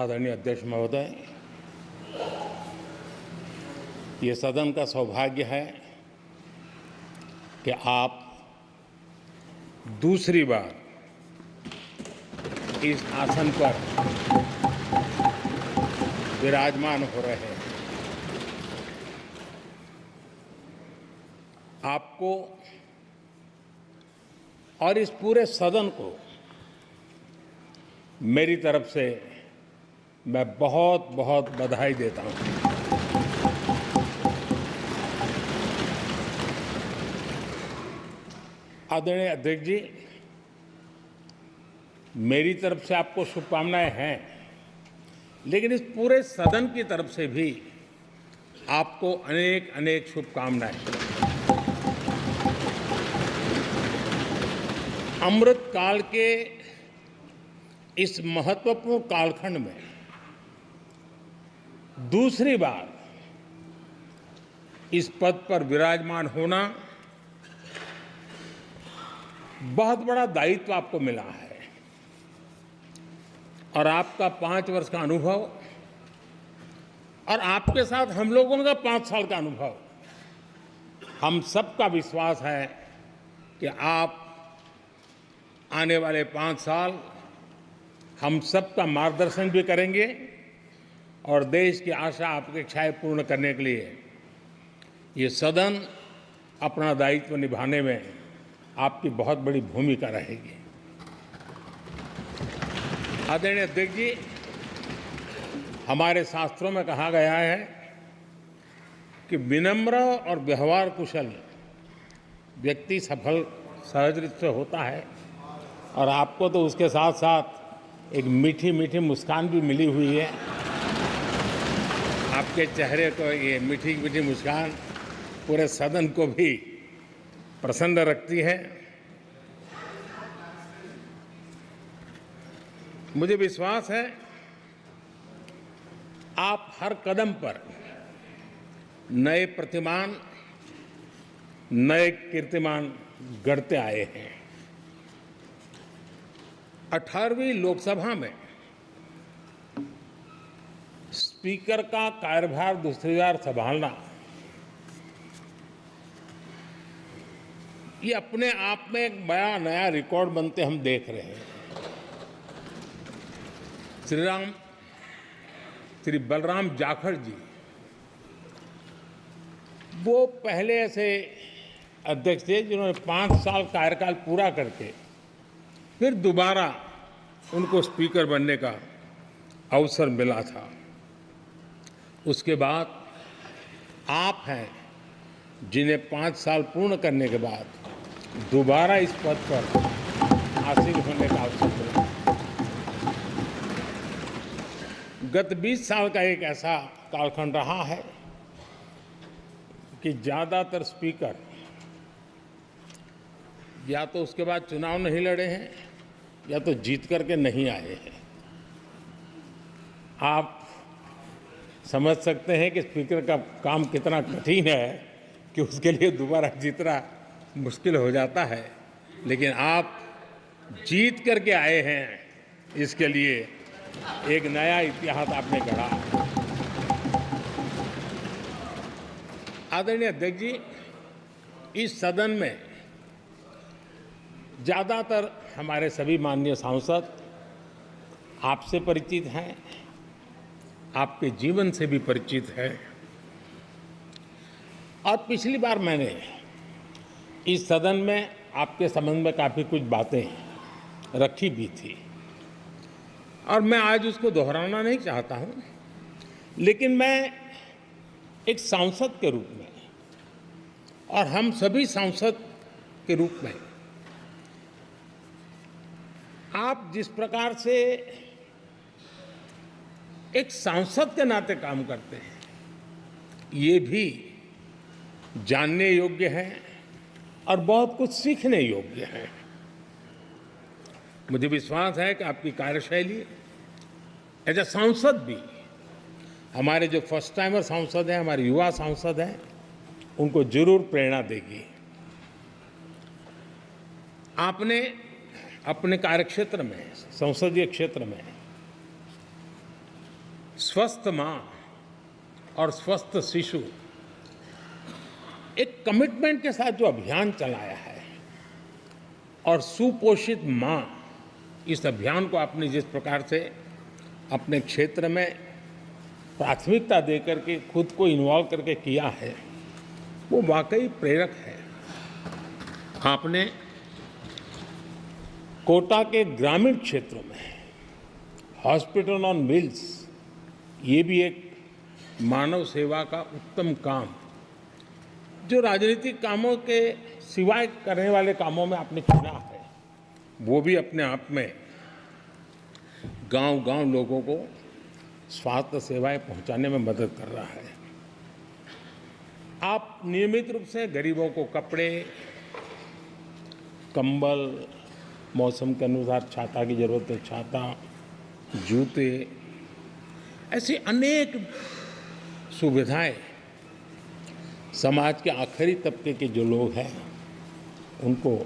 आदरणीय अध्यक्ष महोदय, ये सदन का सौभाग्य है कि आप दूसरी बार इस आसन पर विराजमान हो रहे हैं। आपको और इस पूरे सदन को मेरी तरफ से मैं बहुत बहुत बधाई देता हूं। आदरणीय अध्यक्ष जी, मेरी तरफ से आपको शुभकामनाएं हैं, लेकिन इस पूरे सदन की तरफ से भी आपको अनेक अनेक शुभकामनाएं। अमृत काल के इस महत्वपूर्ण कालखंड में दूसरी बार इस पद पर विराजमान होना बहुत बड़ा दायित्व आपको मिला है और आपका 5 वर्ष का अनुभव और आपके साथ हम लोगों का 5 साल का अनुभव, हम सबका विश्वास है कि आप आने वाले 5 साल हम सबका मार्गदर्शन भी करेंगे और देश की आशा अपेक्षाएं पूर्ण करने के लिए ये सदन अपना दायित्व निभाने में आपकी बहुत बड़ी भूमिका रहेगी। आदरणीय अध्यक्ष जी, हमारे शास्त्रों में कहा गया है कि विनम्र और व्यवहार कुशल व्यक्ति सफल सहज रूप से होता है और आपको तो उसके साथ साथ एक मीठी मीठी मुस्कान भी मिली हुई है। आपके चेहरे को ये मीठी मीठी मुस्कान पूरे सदन को भी प्रसन्न रखती है। मुझे विश्वास है आप हर कदम पर नए प्रतिमान, नए कीर्तिमान गढ़ते आए हैं। 18वीं लोकसभा में स्पीकर का कार्यभार दूसरी बार संभालना ये अपने आप में एक बड़ा नया रिकॉर्ड बनते हम देख रहे हैं। श्री बलराम जाखड़ जी वो पहले ऐसे अध्यक्ष थे जिन्होंने 5 साल कार्यकाल पूरा करके फिर दोबारा उनको स्पीकर बनने का अवसर मिला था। उसके बाद आप हैं जिन्हें 5 साल पूर्ण करने के बाद दोबारा इस पद पर हासिल होने का अवसर मिला। गत 20 साल का एक ऐसा कालखंड रहा है कि ज़्यादातर स्पीकर या तो उसके बाद चुनाव नहीं लड़े हैं या तो जीत करके नहीं आए हैं। आप समझ सकते हैं कि स्पीकर का काम कितना कठिन है कि उसके लिए दोबारा जीतना मुश्किल हो जाता है, लेकिन आप जीत करके आए हैं, इसके लिए एक नया इतिहास आपने गढ़ा। आदरणीय अध्यक्ष जी, इस सदन में ज़्यादातर हमारे सभी माननीय सांसद आपसे परिचित हैं, आपके जीवन से भी परिचित है और पिछली बार मैंने इस सदन में आपके संबंध में काफ़ी कुछ बातें रखी भी थी और मैं आज उसको दोहराना नहीं चाहता हूं, लेकिन मैं एक सांसद के रूप में और हम सभी सांसद के रूप में आप जिस प्रकार से एक सांसद के नाते काम करते हैं, ये भी जानने योग्य है और बहुत कुछ सीखने योग्य है। मुझे विश्वास है कि आपकी कार्यशैली एज ए सांसद भी हमारे जो फर्स्ट टाइमर सांसद हैं, हमारे युवा सांसद हैं, उनको जरूर प्रेरणा देगी। आपने अपने कार्यक्षेत्र में, संसदीय क्षेत्र में स्वस्थ मां और स्वस्थ शिशु एक कमिटमेंट के साथ जो अभियान चलाया है और सुपोषित मां, इस अभियान को आपने जिस प्रकार से अपने क्षेत्र में प्राथमिकता देकर के खुद को इन्वॉल्व करके किया है, वो वाकई प्रेरक है। आपने कोटा के ग्रामीण क्षेत्रों में हॉस्पिटल ऑन व्हील्स, ये भी एक मानव सेवा का उत्तम काम, जो राजनीतिक कामों के सिवाय करने वाले कामों में आपने चुना है, वो भी अपने आप में गांव-गांव लोगों को स्वास्थ्य सेवाएं पहुंचाने में मदद कर रहा है। आप नियमित रूप से गरीबों को कपड़े, कंबल, मौसम के अनुसार छाता की जरूरत है छाता, जूते, ऐसी अनेक सुविधाएं समाज के आखिरी तबके के जो लोग हैं उनको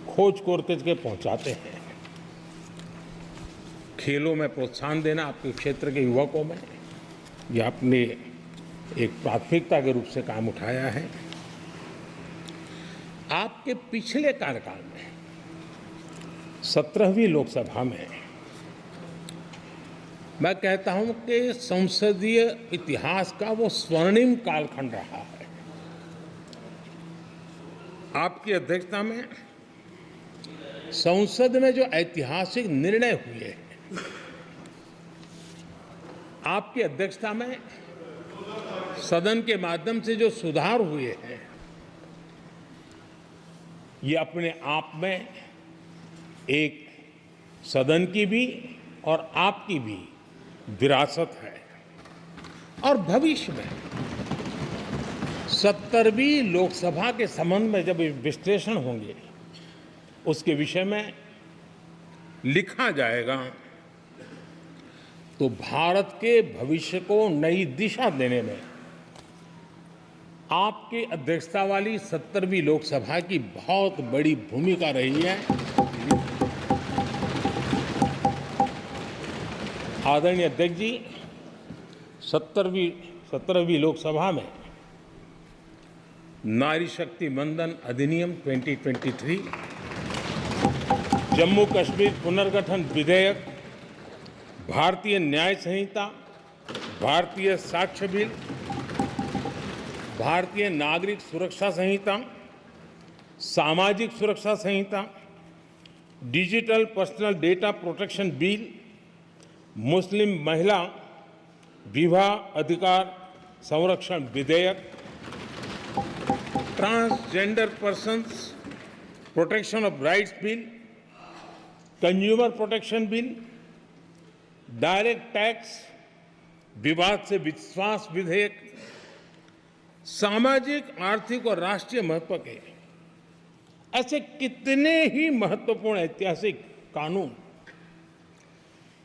खोज करके पहुंचाते हैं। खेलों में प्रोत्साहन देना आपके क्षेत्र के युवकों में, यह आपने एक प्राथमिकता के रूप से काम उठाया है। आपके पिछले कार्यकाल में 17वीं लोकसभा में मैं कहता हूं कि संसदीय इतिहास का वो स्वर्णिम कालखंड रहा है। आपकी अध्यक्षता में संसद में जो ऐतिहासिक निर्णय हुए हैं, आपकी अध्यक्षता में सदन के माध्यम से जो सुधार हुए हैं, ये अपने आप में एक सदन की भी और आपकी भी विरासत है। और भविष्य में 70वीं लोकसभा के संबंध में जब विश्लेषण होंगे, उसके विषय में लिखा जाएगा, तो भारत के भविष्य को नई दिशा देने में आपकी अध्यक्षता वाली 70वीं लोकसभा की बहुत बड़ी भूमिका रही है। आदरणीय अध्यक्ष जी, 17वीं लोकसभा में नारी शक्ति वंदन अधिनियम 2023, जम्मू कश्मीर पुनर्गठन विधेयक, भारतीय न्याय संहिता, भारतीय साक्ष्य बिल, भारतीय नागरिक सुरक्षा संहिता, सामाजिक सुरक्षा संहिता, digital personal data protection bill, मुस्लिम महिला विवाह अधिकार संरक्षण विधेयक, transgender persons protection of rights bill, consumer protection bill, direct tax विवाद से विश्वास विधेयक, सामाजिक, आर्थिक और राष्ट्रीय महत्व के ऐसे कितने ही महत्वपूर्ण ऐतिहासिक कानून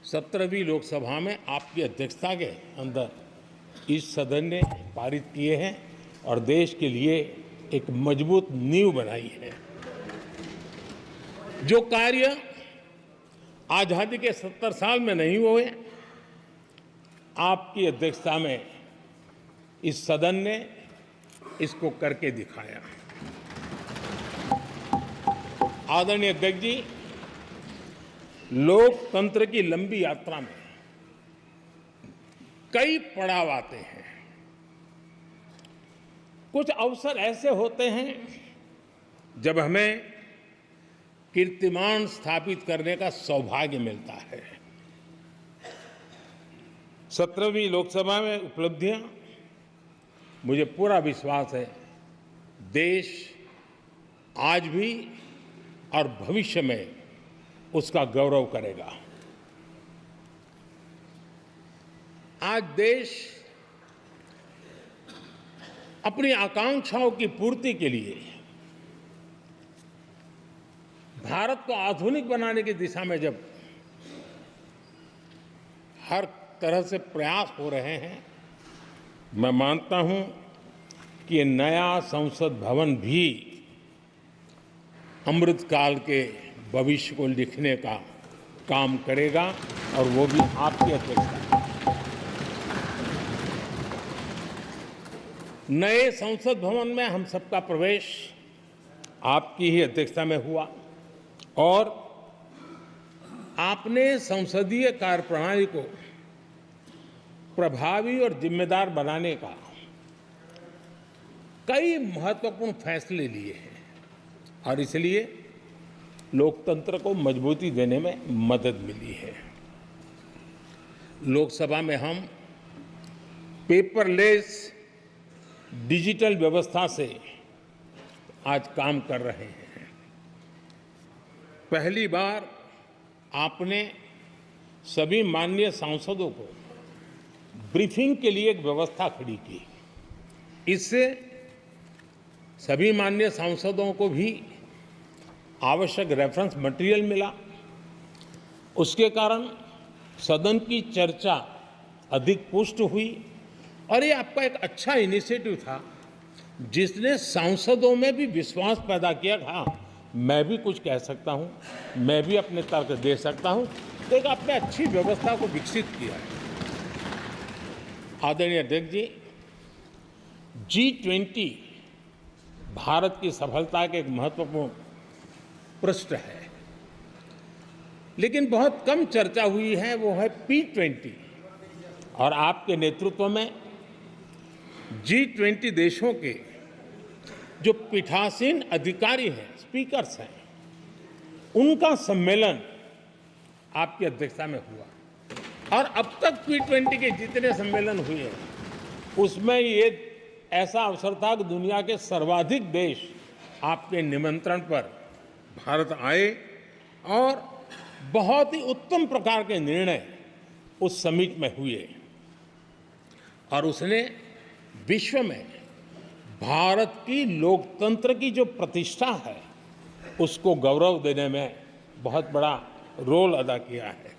17वीं लोकसभा में आपकी अध्यक्षता के अंदर इस सदन ने पारित किए हैं और देश के लिए एक मजबूत नींव बनाई है। जो कार्य आजादी के 70 साल में नहीं हुए, आपकी अध्यक्षता में इस सदन ने इसको करके दिखाया। आदरणीय अध्यक्ष जी, लोकतंत्र की लंबी यात्रा में कई पड़ाव आते हैं। कुछ अवसर ऐसे होते हैं जब हमें कीर्तिमान स्थापित करने का सौभाग्य मिलता है। 17वीं लोकसभा में उपलब्धियां, मुझे पूरा विश्वास है देश आज भी और भविष्य में उसका गौरव करेगा। आज देश अपनी आकांक्षाओं की पूर्ति के लिए भारत को आधुनिक बनाने की दिशा में जब हर तरह से प्रयास हो रहे हैं, मैं मानता हूं कि ये नया संसद भवन भी अमृतकाल के भविष्य को लिखने का काम करेगा और वो भी आपकी अध्यक्षता में। नए संसद भवन में हम सबका प्रवेश आपकी ही अध्यक्षता में हुआ और आपने संसदीय कार्यप्रणाली को प्रभावी और जिम्मेदार बनाने का कई महत्वपूर्ण फैसले लिए हैं और इसलिए लोकतंत्र को मजबूती देने में मदद मिली है। लोकसभा में हम पेपरलेस डिजिटल व्यवस्था से आज काम कर रहे हैं। पहली बार आपने सभी माननीय सांसदों को ब्रीफिंग के लिए एक व्यवस्था खड़ी की। इससे सभी माननीय सांसदों को भी आवश्यक रेफरेंस मटेरियल मिला। उसके कारण सदन की चर्चा अधिक पुष्ट हुई और ये आपका एक अच्छा इनिशिएटिव था जिसने सांसदों में भी विश्वास पैदा किया। हाँ, मैं भी कुछ कह सकता हूँ, मैं भी अपने तर्क दे सकता हूँ। तो एक आपने अच्छी व्यवस्था को विकसित किया है। आदरणीय अध्यक्ष जी, G20 भारत की सफलता के एक महत्वपूर्ण पृष्ठ है, लेकिन बहुत कम चर्चा हुई है, वो है P20। और आपके नेतृत्व में G20 देशों के जो पीठासीन अधिकारी हैं, स्पीकर्स हैं, उनका सम्मेलन आपकी अध्यक्षता में हुआ और अब तक P20 के जितने सम्मेलन हुए हैं उसमें ये ऐसा अवसर था कि दुनिया के सर्वाधिक देश आपके निमंत्रण पर भारत आए और बहुत ही उत्तम प्रकार के निर्णय उस समिट में हुए और उसने विश्व में भारत की लोकतंत्र की जो प्रतिष्ठा है उसको गौरव देने में बहुत बड़ा रोल अदा किया है।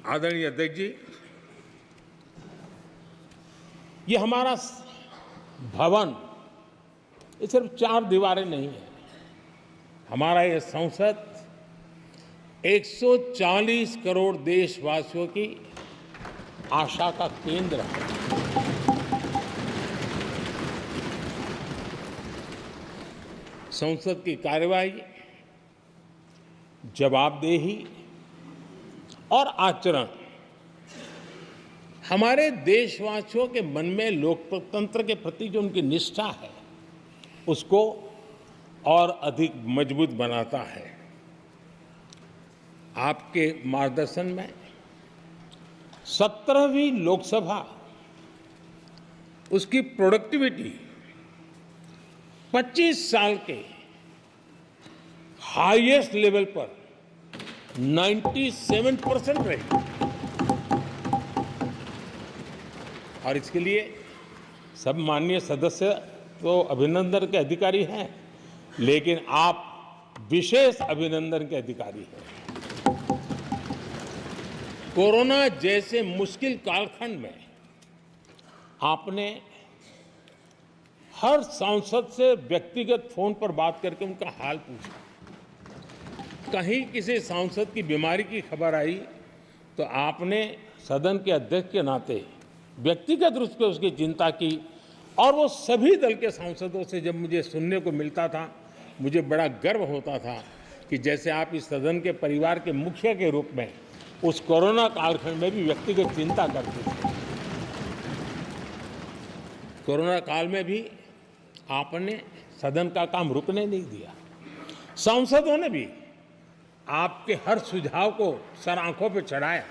आदरणीय अध्यक्ष जी, ये हमारा भवन ये सिर्फ 4 दीवारें नहीं है। हमारा ये संसद 140 करोड़ देशवासियों की आशा का केंद्र है। संसद की कार्यवाही, जवाबदेही और आचरण हमारे देशवासियों के मन में लोकतंत्र के प्रति जो उनकी निष्ठा है उसको और अधिक मजबूत बनाता है। आपके मार्गदर्शन में 17वीं लोकसभा उसकी प्रोडक्टिविटी 25 साल के हाईएस्ट लेवल पर 97% रही और इसके लिए सब माननीय सदस्य तो अभिनंदन के अधिकारी हैं, लेकिन आप विशेष अभिनंदन के अधिकारी हैं। कोरोना जैसे मुश्किल कालखंड में आपने हर सांसद से व्यक्तिगत फोन पर बात करके उनका हाल पूछा। कहीं किसी सांसद की बीमारी की खबर आई तो आपने सदन के अध्यक्ष के नाते व्यक्तिगत रूप से उसकी चिंता की और वो सभी दल के सांसदों से जब मुझे सुनने को मिलता था मुझे बड़ा गर्व होता था कि जैसे आप इस सदन के परिवार के मुखिया के रूप में उस कोरोना कालखंड में भी व्यक्तिगत चिंता करते थे। कोरोना काल में भी आपने सदन का काम रुकने नहीं दिया। सांसदों ने भी आपके हर सुझाव को सर आंखों पे चढ़ाया।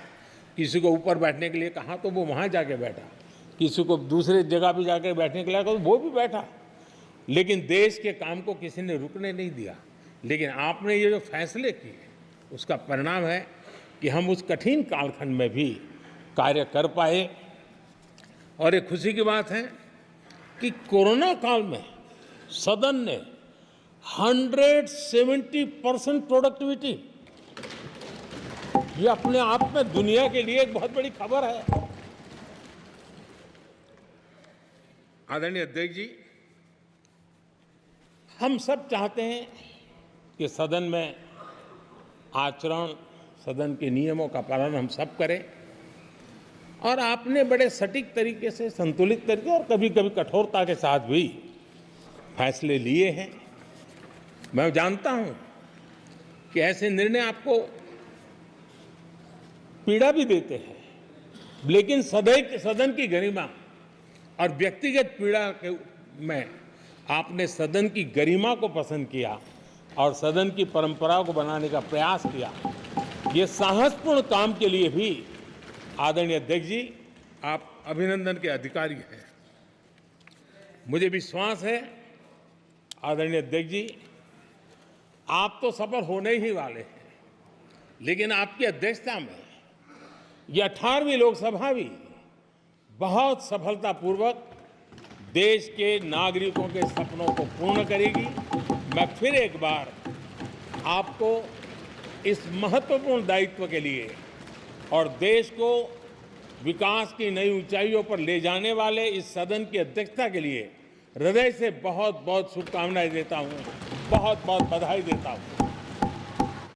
किसी को ऊपर बैठने के लिए कहा तो वो वहां जाके बैठा, किसी को दूसरे जगह पे जाके बैठने के लिए कहा तो वो भी बैठा, लेकिन देश के काम को किसी ने रुकने नहीं दिया। लेकिन आपने ये जो फैसले किए उसका परिणाम है कि हम उस कठिन कालखंड में भी कार्य कर पाए। और एक खुशी की बात है कि कोरोना काल में सदन ने 170% प्रोडक्टिविटी, ये अपने आप में दुनिया के लिए एक बहुत बड़ी खबर है। आदरणीय अध्यक्ष जी, हम सब चाहते हैं कि सदन में आचरण, सदन के नियमों का पालन हम सब करें और आपने बड़े सटीक तरीके से, संतुलित तरीके और कभी कभी कठोरता के साथ भी फैसले लिए हैं। मैं जानता हूं कि ऐसे निर्णय आपको पीड़ा भी देते हैं, लेकिन सदन की गरिमा और व्यक्तिगत पीड़ा में आपने सदन की गरिमा को पसंद किया और सदन की परंपरा को बनाने का प्रयास किया। ये साहसपूर्ण काम के लिए भी आदरणीय अध्यक्ष जी, आप अभिनंदन के अधिकारी हैं। मुझे विश्वास है आदरणीय अध्यक्ष जी, आप तो सफल होने ही वाले हैं, लेकिन आपकी अध्यक्षता में यह 18वीं लोकसभा भी बहुत सफलतापूर्वक देश के नागरिकों के सपनों को पूर्ण करेगी। मैं फिर एक बार आपको इस महत्वपूर्ण दायित्व के लिए और देश को विकास की नई ऊंचाइयों पर ले जाने वाले इस सदन की अध्यक्षता के लिए हृदय से बहुत बहुत शुभकामनाएं देता हूं, बहुत बहुत बधाई देता हूं।